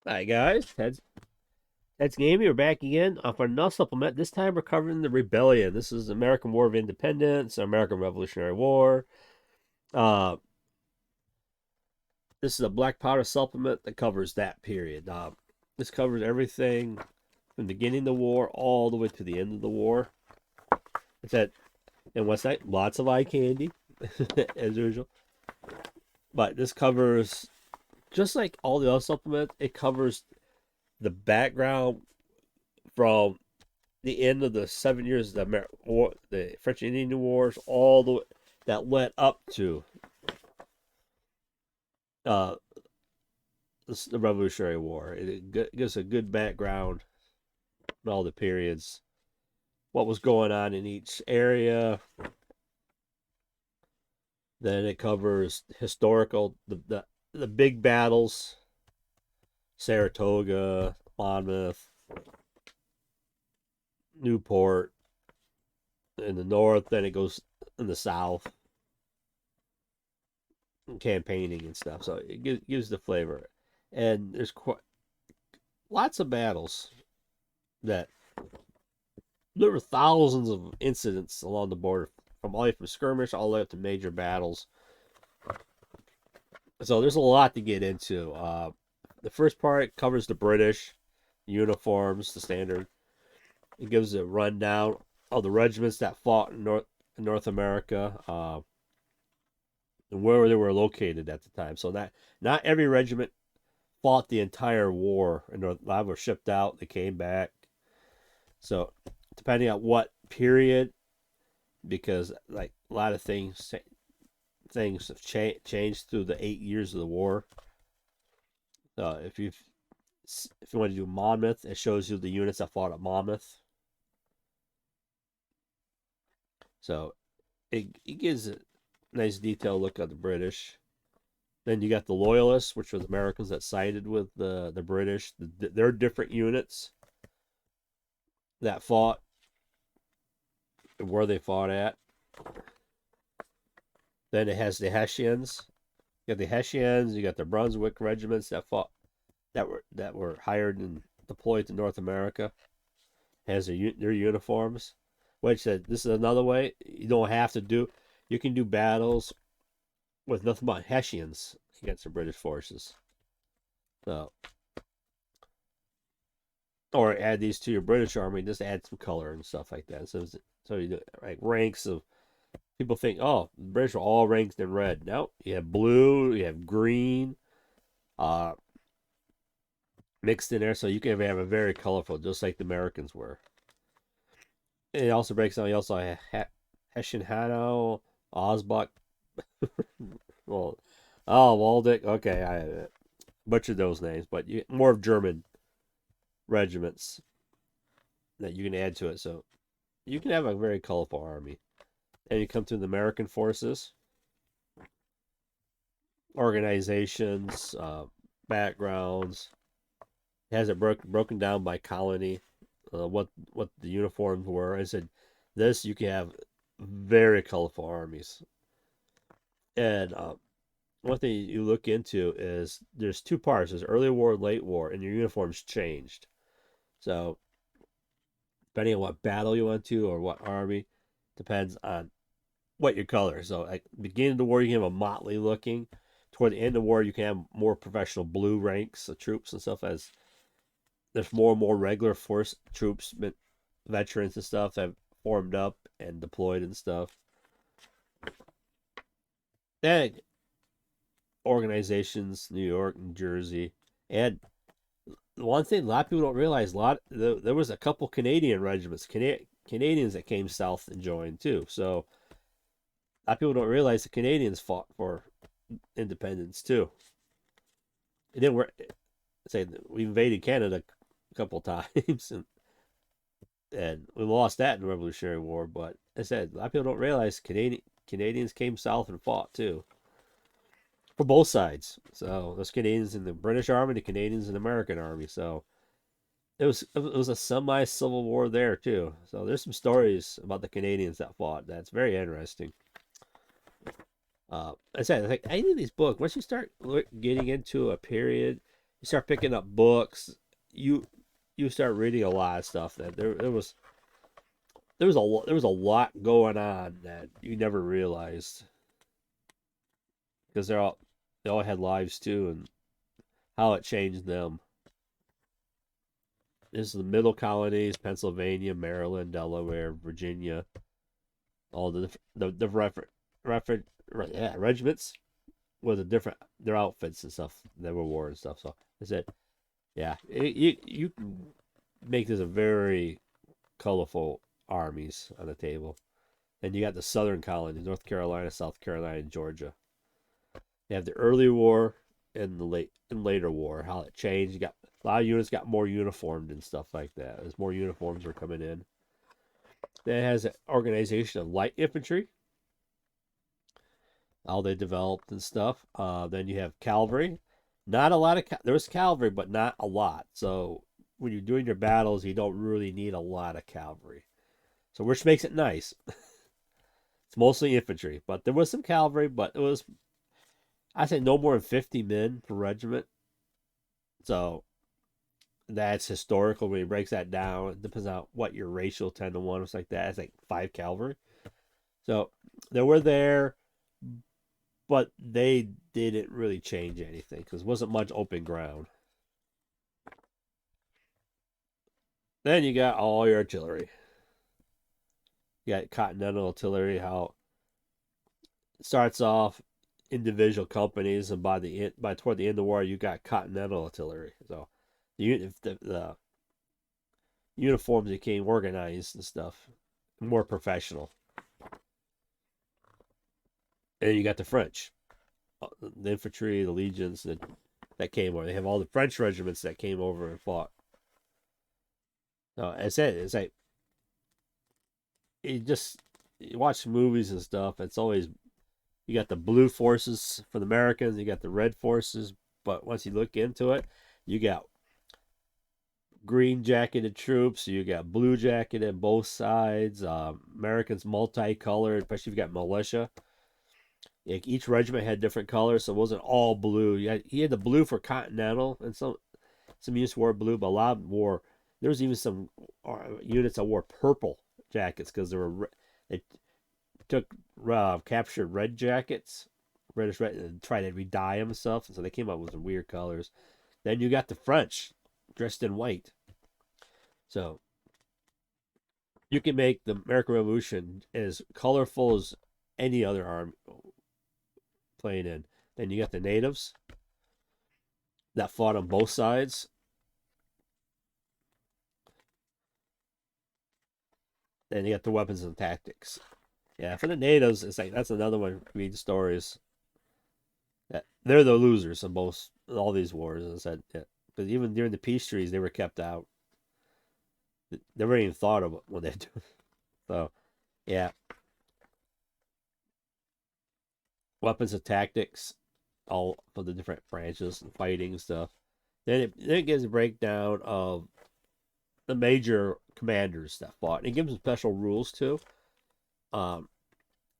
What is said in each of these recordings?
Hi guys, Ted's Gaming. We're back again for another supplement. This time we're covering the Rebellion. This is American War of Independence, American Revolutionary War. Uh, this is a black powder supplement that covers that period. This covers everything from the beginning of the war all the way to the end of the war. It's at and what's that? Lots of eye candy, as usual. But this covers just like all the other supplements. It covers the background from the end of the 7 years of the French Indian Wars, all the that led up to uh, the Revolutionary War. It gives a good background on all the periods, what was going on in each area. Then it covers historical the big battles, Saratoga, Monmouth, Newport in the north. Then it goes in the south, campaigning and stuff. So it gives the flavor. And there's lots of battles that there were thousands of incidents along the border, from all the way from skirmish all the way up to major battles. So there's a lot to get into. The first part covers the British uniforms, the standard. It gives a rundown of the regiments that fought in North America, and where they were located at the time. So not every regiment fought the entire war, and a lot were shipped out. They came back. So depending on what period, because like a lot of things have changed through the 8 years of the war. If you want to do Monmouth, it shows you the units that fought at Monmouth. So it gives a nice detailed look at the British. Then you got the Loyalists, which were the Americans that sided with the British. They're different units that fought and where they fought at. Then it has the Hessians. You got the Hessians. You got the Brunswick regiments that fought that were hired and deployed to North America. It has their uniforms. Which this is another way you don't have to do. You can do battles with nothing but Hessians against the British forces. So, or add these to your British army, just add some color and stuff like that. So you do like ranks of people think, oh, the British are all ranked in red. No, you have blue, you have green, uh, mixed in there, so you can have a very colorful, just like the Americans were. And it also breaks down. You also have Hessian Hanau, Osbach, well, oh, Waldeck. Okay, I butchered those names, but more of German regiments that you can add to it. So you can have a very colorful army. And you come to the American forces, organizations, backgrounds. It has it broken down by colony, what the uniforms were. I said this you can have very colorful armies. And one thing you look into is there's two parts: there's early war, late war, and your uniforms changed. So depending on what battle you went to or what army, depends on what your color. So at the beginning of the war, you can have a motley looking. Toward the end of the war, you can have more professional blue ranks of troops and stuff. As there's more and more regular force troops, veterans and stuff that have formed up and deployed and stuff. Then organizations, New York, New Jersey, and one thing a lot of people don't realize, there was a couple Canadian regiments, Canadians that came south and joined too. So a lot of people don't realize the Canadians fought for independence too. It didn't work. Say we invaded Canada a couple times and we lost that in the Revolutionary War. But I said a lot of people don't realize Canadians came south and fought too, for both sides. So those Canadians in the British Army, the Canadians in the American Army. So it was a semi civil war there too. So there's some stories about the Canadians that fought. That's very interesting. I said, like any of these books, once you start getting into a period, you start picking up books, you you start reading a lot of stuff that there was a lot going on that you never realized because they all had lives too and how it changed them. This is the middle colonies: Pennsylvania, Maryland, Delaware, Virginia, all the yeah, regiments with the different their outfits and stuff they were wore and stuff. So I said, yeah, you can make this a very colorful armies on the table. Then you got the southern colonies: North Carolina, South Carolina, and Georgia. They have the early war and the later war, how it changed. You got a lot of units got more uniformed and stuff like that. As more uniforms were coming in. Then it has an organization of light infantry, how they developed and stuff. Then you have cavalry. Not a lot of there was cavalry, but not a lot. So when you're doing your battles, you don't really need a lot of cavalry. So which makes it nice. It's mostly infantry, but there was some cavalry, but it was I say no more than 50 men per regiment. So that's historical when he breaks that down. It depends on what your ratio 10 to 1 was like that. It's like 5 cavalry. So they were there, but they didn't really change anything because it wasn't much open ground. Then you got all your artillery. You got Continental Artillery, how it starts off individual companies, and by toward the end of the war, you got Continental Artillery. So the uniforms became organized and stuff, more professional. And you got the French, the infantry, the legions that came over. They have all the French regiments that came over and fought. No, it's like you watch movies and stuff. It's always you got the blue forces for the Americans, you got the red forces, but once you look into it, you got green jacketed troops, you got blue jacketed both sides. Americans multicolored, especially if you got militia. Like each regiment had different colors, so it wasn't all blue. He had the blue for Continental, and some units wore blue, but a lot wore. There was even some units that wore purple jackets because they took captured red jackets, reddish red, and tried to re-dye them and stuff, and so they came up with some weird colors. Then you got the French dressed in white, so you can make the American Revolution as colorful as any other army playing in. Then you got the natives that fought on both sides. Then you got the weapons and tactics. Yeah, for the natives, it's like that's another one. Read stories. That they're the losers in both all these wars. And said because even during the peace treaties, they were kept out. They weren't even thought of what they're doing. So yeah, weapons and tactics, all for the different branches and fighting stuff. Then it gives a breakdown of the major commanders that fought. And it gives them special rules too. Um,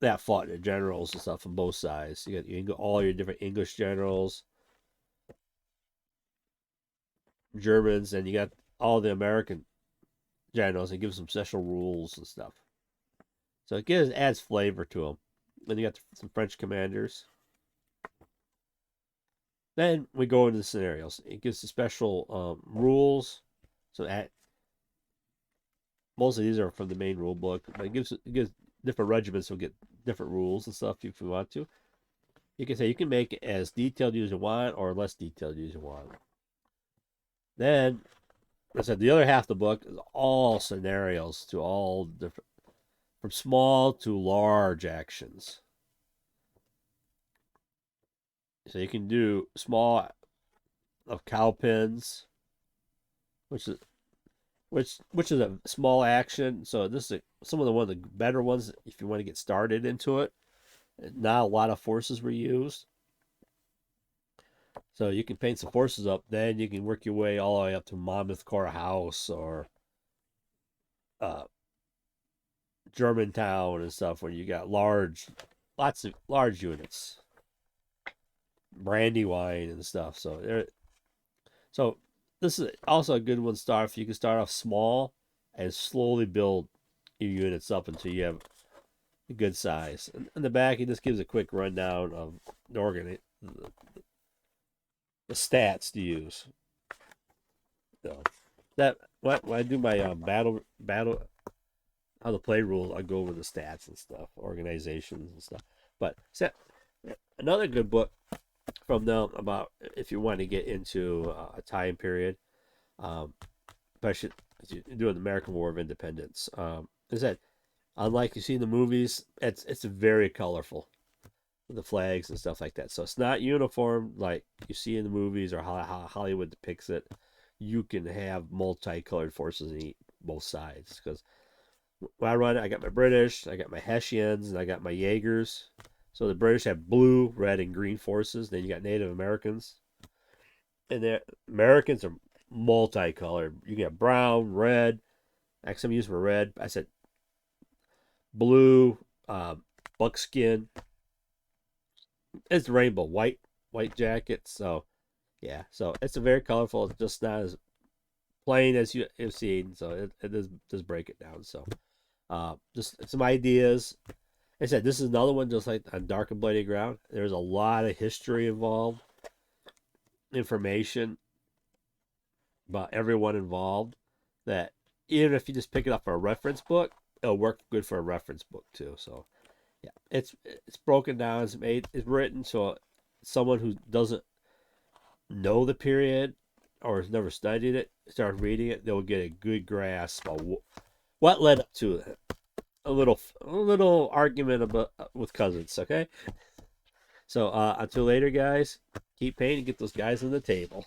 that fought the generals and stuff on both sides. You got all your different English generals, Germans, and you got all the American generals. It gives them special rules and stuff. So adds flavor to them. Then you got some French commanders. Then we go into the scenarios. It gives the special rules. So most of these are from the main rule book, but it gives different regiments will get different rules and stuff if you want to. You can say you can make it as detailed as you want or less detailed as you want. Then, I said the other half of the book is all scenarios to all different, from small to large actions. So you can do small of cow pens, which is which is a small action. So this is some of the better ones if you want to get started into it. Not a lot of forces were used. So you can paint some forces up, then you can work your way all the way up to Monmouth Court House or uh, Germantown and stuff, where you got lots of large units, Brandywine and stuff. So So this is also a good one to start. If you can start off small and slowly build your units up until you have a good size. And in the back, it just gives a quick rundown of the stats to use. So that when I do my battle how to play rules, I go over the stats and stuff, organizations and stuff. But another good book from them about if you want to get into a time period, um, especially doing the American War of Independence, is that unlike you see in the movies, it's very colorful, the flags and stuff like that. So it's not uniform like you see in the movies or how Hollywood depicts it. You can have multicolored forces in both sides because when I run it, I got my British, I got my Hessians, and I got my Jaegers. So the British have blue, red, and green forces. Then you got Native Americans, and the Americans are multicolored. You get brown, red. Actually, I'm using for red. I said blue, buckskin. It's rainbow, white jackets. So yeah, so it's a very colorful. It's just not as plain as you've seen. So it does break it down. So just some ideas. I said this is another one just like on Dark and Bloody Ground. There's a lot of history involved, information about everyone involved. That even if you just pick it up for a reference book, it'll work good for a reference book too. So yeah, it's broken down. It's written so someone who doesn't know the period or has never studied it start reading it, they'll get a good grasp of what led up to it. A little argument about with cousins. Okay, so until later, guys, keep painting, get those guys on the table.